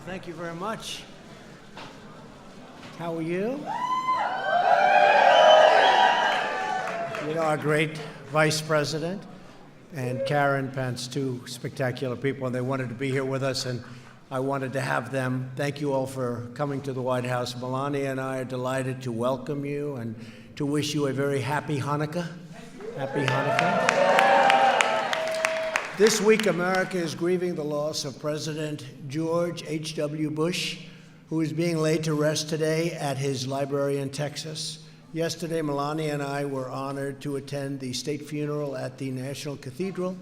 Well, thank you very much. How are you? You know, our great Vice President and Karen Pence, two spectacular people, and they wanted to be here with us, and I wanted to have them. Thank you all for coming to the White House. Melania and I are delighted to welcome you and to wish you a very happy Hanukkah. Happy Hanukkah. This week, America is grieving the loss of President George H.W. Bush, who is being laid to rest today at his library in Texas. Yesterday, Melania and I were honored to attend the state funeral at the National Cathedral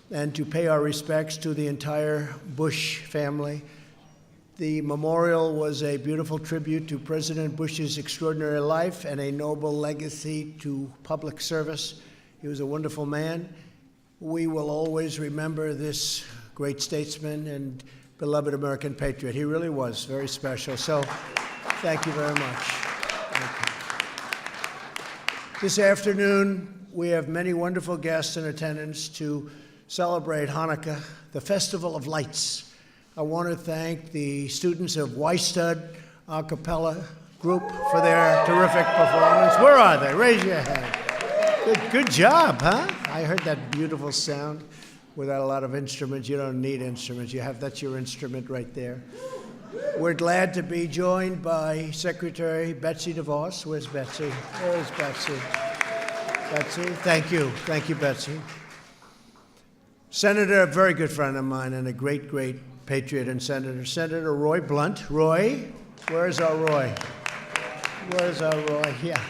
and to pay our respects to the entire Bush family. The memorial was a beautiful tribute to President Bush's extraordinary life and a noble legacy to public service. He was a wonderful man. We will always remember this great statesman and beloved American patriot. He really was very special. So thank you very much. Thank you. This afternoon, we have many wonderful guests in attendance to celebrate Hanukkah, the Festival of Lights. I want to thank the students of Weistud a cappella group for their terrific performance. Where are they? Raise your hand. Good job, huh? I heard that beautiful sound without a lot of instruments. You don't need instruments. That's your instrument right there. We're glad to be joined by Secretary Betsy DeVos. Where's Betsy? Where's Betsy? Betsy, thank you. Thank you, Betsy. Senator, a very good friend of mine and a great, great patriot and senator, Senator Roy Blunt. Roy, where's our Roy? Where's our Roy? Yeah.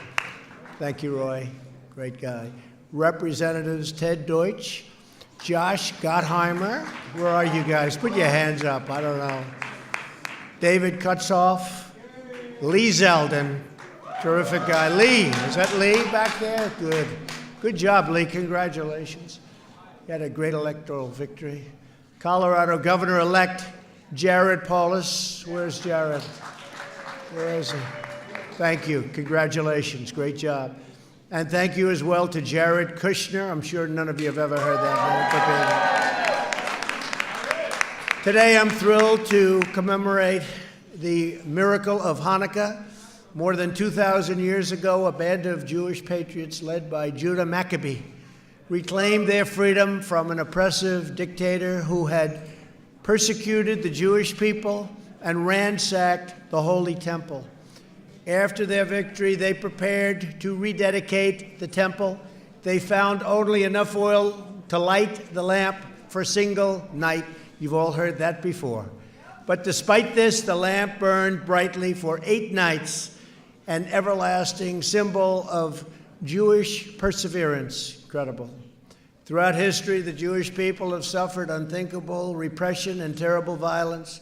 Thank you, Roy. Great guy. Representatives Ted Deutsch, Josh Gottheimer. Where are you guys? Put your hands up. I don't know. David Kutzoff, Lee Zeldin, terrific guy. Lee, is that Lee back there? Good. Good job, Lee. Congratulations. You had a great electoral victory. Colorado Governor-elect Jared Polis. Where's Jared? Where is he? Thank you. Congratulations. Great job. And thank you as well to Jared Kushner. I'm sure none of you have ever heard that name. Today I'm thrilled to commemorate the miracle of Hanukkah. More than 2,000 years ago, a band of Jewish patriots led by Judah Maccabee reclaimed their freedom from an oppressive dictator who had persecuted the Jewish people and ransacked the Holy Temple. After their victory, they prepared to rededicate the temple. They found only enough oil to light the lamp for a single night. You've all heard that before. But despite this, the lamp burned brightly for 8 nights, an everlasting symbol of Jewish perseverance. Incredible. Throughout history, the Jewish people have suffered unthinkable repression and terrible violence.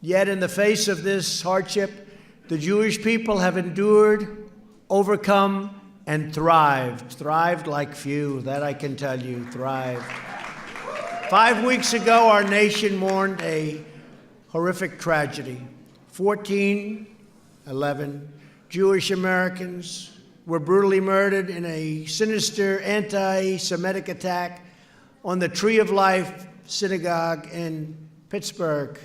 Yet in the face of this hardship, the Jewish people have endured, overcome, and thrived. Thrived like few, that I can tell you, thrived. 5 weeks ago, our nation mourned a horrific tragedy. 11 Jewish Americans were brutally murdered in a sinister anti-Semitic attack on the Tree of Life synagogue in Pittsburgh.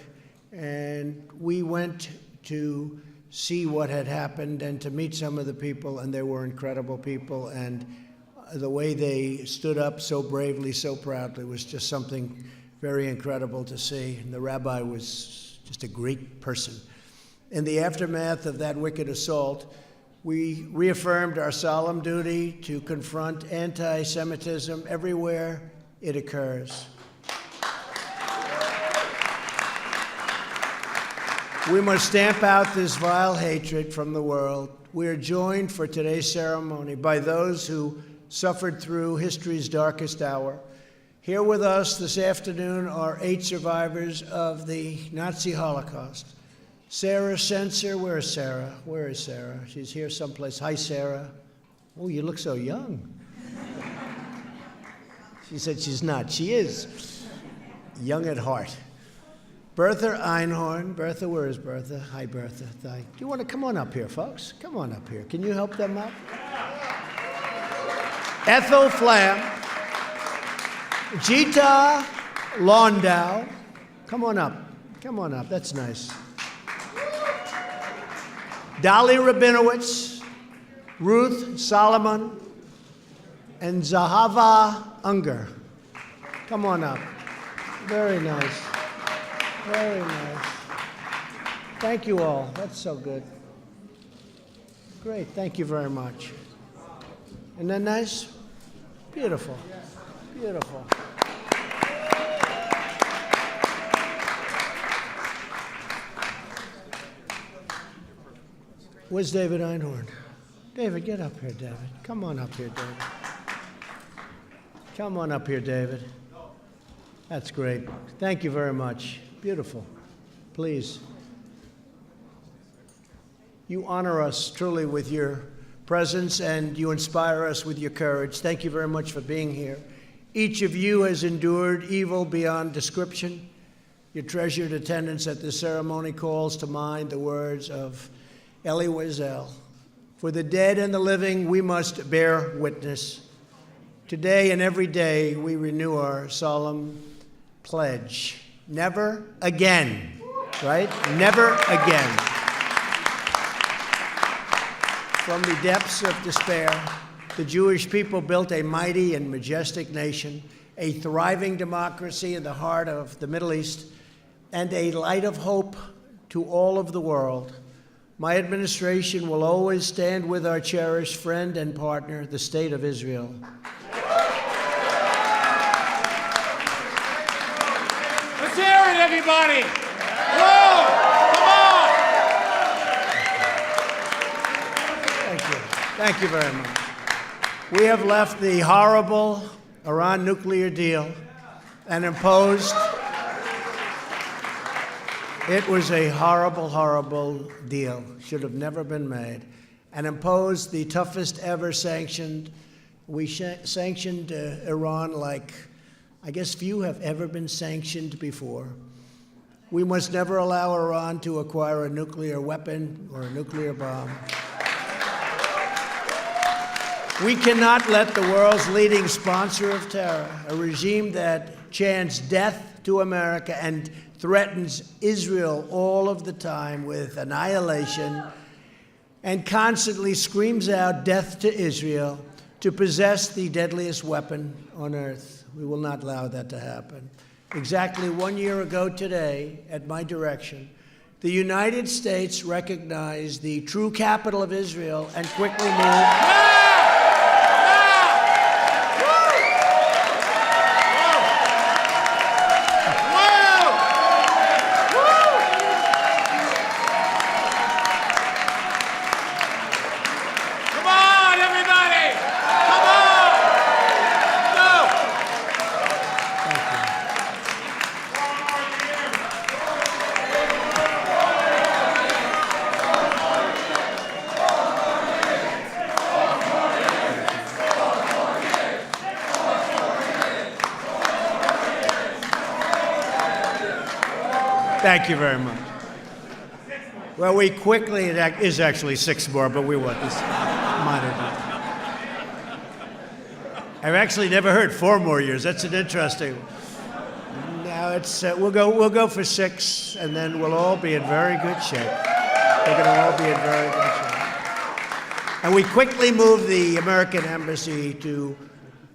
And we went to see what had happened and to meet some of the people, and they were incredible people, and the way they stood up so bravely, so proudly was just something very incredible to see. And the rabbi was just a great person. In the aftermath of that wicked assault, we reaffirmed our solemn duty to confront anti-Semitism everywhere it occurs. We must stamp out this vile hatred from the world. We are joined for today's ceremony by those who suffered through history's darkest hour. Here with us this afternoon are 8 survivors of the Nazi Holocaust. Sarah Sensor, where is Sarah? Where is Sarah? She's here someplace. Hi, Sarah. Oh, you look so young. She said she's not. She is young at heart. Bertha Einhorn. Bertha, where is Bertha? Hi, Bertha. Do you want to come on up here, folks? Come on up here. Can you help them up? Ethel Flam. Gita Landau. Come on up. Come on up. That's nice. Dolly Rabinowitz, Ruth Solomon, and Zahava Unger. Come on up. Very nice. Very nice. Thank you all. That's so good. Great. Thank you very much. Isn't that nice? Beautiful. Beautiful. Where's David Einhorn? David, get up here, David. Come on up here, David. Come on up here, David. That's great. Thank you very much. Beautiful. Please. You honor us truly with your presence, and you inspire us with your courage. Thank you very much for being here. Each of you has endured evil beyond description. Your treasured attendance at this ceremony calls to mind the words of Elie Wiesel. For the dead and the living, we must bear witness. Today and every day, we renew our solemn pledge. Never again, right? Never again. From the depths of despair, the Jewish people built a mighty and majestic nation, a thriving democracy in the heart of the Middle East, and a light of hope to all of the world. My administration will always stand with our cherished friend and partner, the State of Israel. Let's hear it, everybody! Whoa! Come on! Thank you. Thank you very much. We have left the horrible Iran nuclear deal and imposed. It was a horrible, horrible deal. Should have never been made. And imposed the toughest ever sanctioned. We sanctioned Iran like, I guess, few have ever been sanctioned before. We must never allow Iran to acquire a nuclear weapon or a nuclear bomb. We cannot let the world's leading sponsor of terror, a regime that chants death to America and threatens Israel all of the time with annihilation and constantly screams out death to Israel, to possess the deadliest weapon on earth. We will not allow that to happen. Exactly 1 year ago today, at my direction, the United States recognized the true capital of Israel and quickly moved. Thank you very much. Well, we quickly, it is actually 6 more, but we want this minor. I've actually never heard 4 more years. That's an interesting one. Now it's, we'll go for 6, and then we'll all be in very good shape. We're going to all be in very good shape. And we quickly moved the American embassy to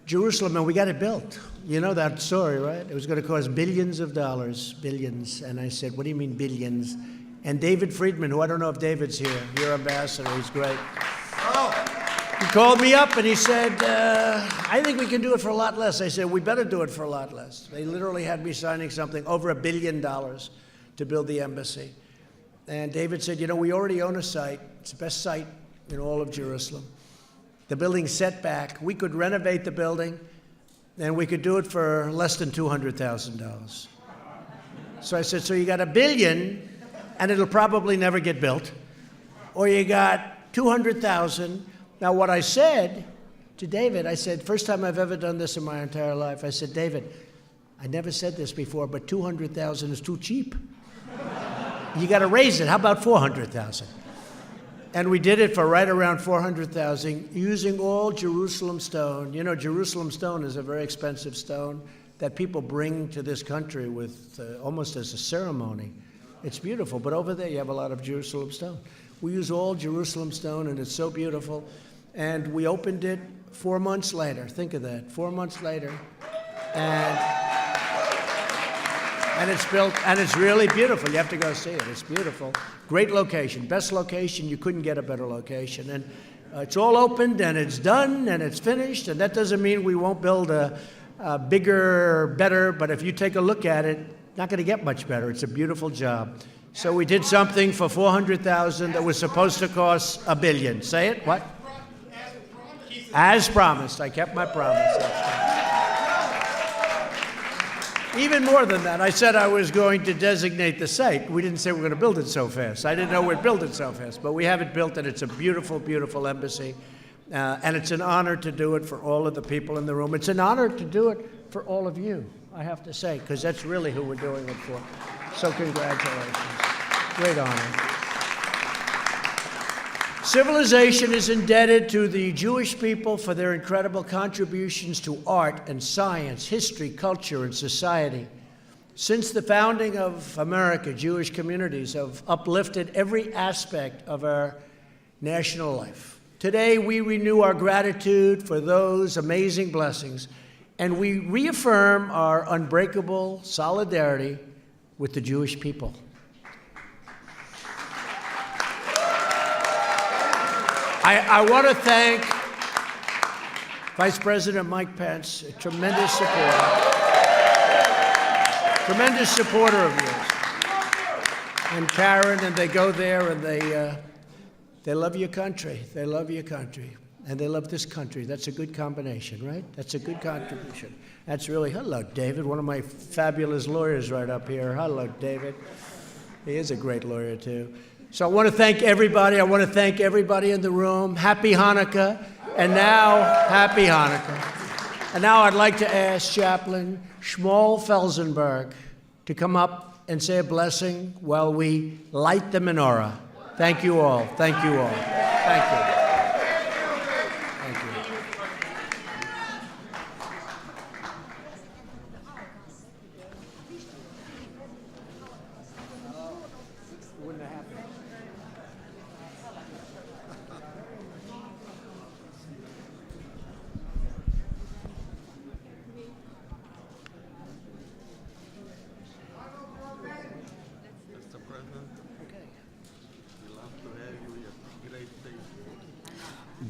Jerusalem, and we got it built. You know that story, right? It was going to cost billions of dollars, billions. And I said, what do you mean billions? And David Friedman, who I don't know if David's here, your ambassador, he's great. He called me up and he said, I think we can do it for a lot less. I said, we better do it for a lot less. They literally had me signing something over $1 billion to build the embassy. And David said, you know, we already own a site. It's the best site in all of Jerusalem. The building's set back. We could renovate the building, and we could do it for less than $200,000. So I said, so you got $1 billion, and it'll probably never get built, or you got $200,000. Now, what I said to David, I said, first time I've ever done this in my entire life, I said, David, I never said this before, but $200,000 is too cheap. You got to raise it. How about $400,000? And we did it for right around $400,000 using all Jerusalem stone. You know, Jerusalem stone is a very expensive stone that people bring to this country with almost as a ceremony. It's beautiful, but over there you have a lot of Jerusalem stone. We use all Jerusalem stone, and it's so beautiful. And we opened it 4 months later. Think of that, 4 months later. And it's built, and it's really beautiful. You have to go see it. It's beautiful. Great location, best location. You couldn't get a better location. And it's all opened, and it's done, and it's finished. And that doesn't mean we won't build a bigger, better, but if you take a look at it, not going to get much better. It's a beautiful job. So we did something for $400,000 that was supposed to cost $1 billion. Say it? What? As promised. I kept my promise. Even more than that, I said I was going to designate the site. We didn't say we were going to build it so fast. I didn't know we'd build it so fast, but we have it built, and it's a beautiful, beautiful embassy. And it's an honor to do it for all of the people in the room. It's an honor to do it for all of you, I have to say, because that's really who we're doing it for. So congratulations. Great honor. Civilization is indebted to the Jewish people for their incredible contributions to art and science, history, culture, and society. Since the founding of America, Jewish communities have uplifted every aspect of our national life. Today, we renew our gratitude for those amazing blessings, and we reaffirm our unbreakable solidarity with the Jewish people. I want to thank Vice President Mike Pence, a tremendous supporter of yours, and Karen, and they go there and they love your country. They love your country, and they love this country. That's a good combination, right? That's a good contribution. That's really, hello, David, one of my fabulous lawyers right up here. Hello, David. He is a great lawyer, too. So I want to thank everybody. I want to thank everybody in the room. Happy Hanukkah. And now, happy Hanukkah. And now I'd like to ask Chaplain Shmuel Felsenberg to come up and say a blessing while we light the menorah. Thank you all. Thank you all. Thank you. Thank you.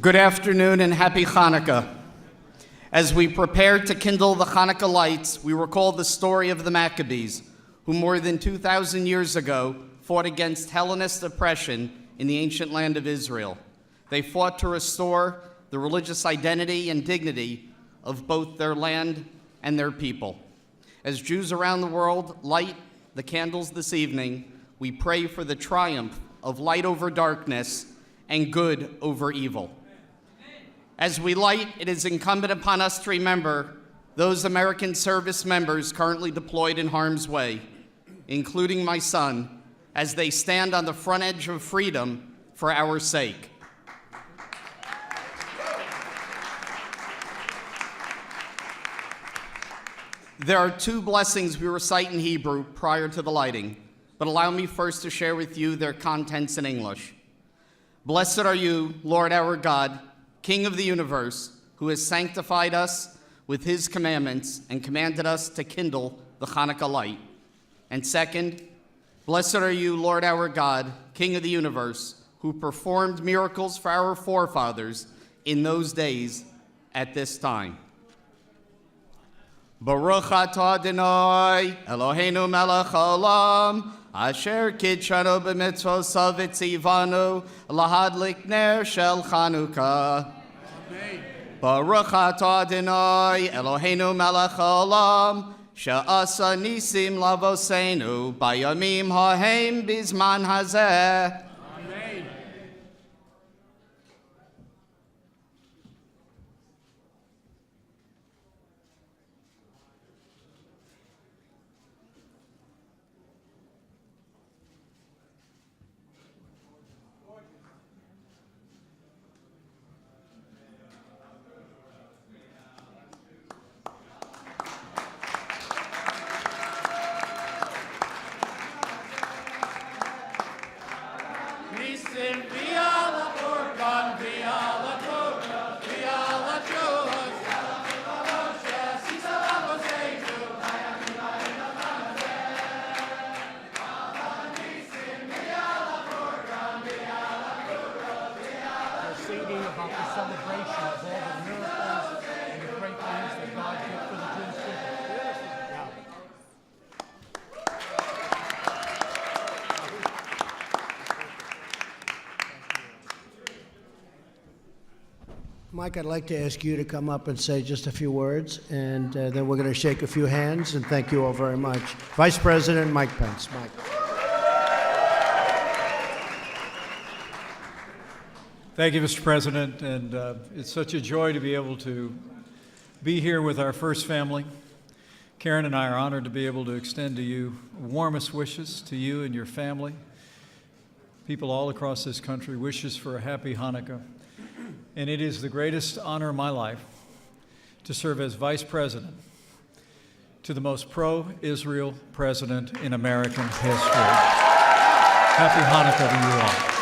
Good afternoon and happy Hanukkah. As we prepare to kindle the Hanukkah lights, we recall the story of the Maccabees, who more than 2,000 years ago fought against Hellenist oppression in the ancient land of Israel. They fought to restore the religious identity and dignity of both their land and their people. As Jews around the world light the candles this evening, we pray for the triumph of light over darkness and good over evil. As we light, it is incumbent upon us to remember those American service members currently deployed in harm's way, including my son, as they stand on the front edge of freedom for our sake. There are two blessings we recite in Hebrew prior to the lighting, but allow me first to share with you their contents in English. Blessed are you, Lord our God, King of the universe, who has sanctified us with his commandments and commanded us to kindle the Hanukkah light. And second, blessed are you, Lord our God, King of the universe, who performed miracles for our forefathers in those days at this time. Baruch atah Adonai, Eloheinu melech haolam, asher kidshanu b'mitzvosav v'tzivanu lahadlik ner shel Chanukkah. Baruch atah Adonai, Eloheinu melech haolam, she'asa nisim lavosenu bayamim hahem bizman hazeh. Nisim, V'yala Korban, V'yala Torah, V'yala Joas, proceeding about the celebration of all the miracles and the great things that God did for the Jewish people. Yeah. Mike, I'd like to ask you to come up and say just a few words, and then we're going to shake a few hands, and thank you all very much. Vice President Mike Pence. Mike. Thank you, Mr. President, and it's such a joy to be able to be here with our first family. Karen and I are honored to be able to extend to you warmest wishes to you and your family. People all across this country, wishes for a happy Hanukkah. And it is the greatest honor of my life to serve as Vice President to the most pro-Israel president in American history. Happy Hanukkah to you all.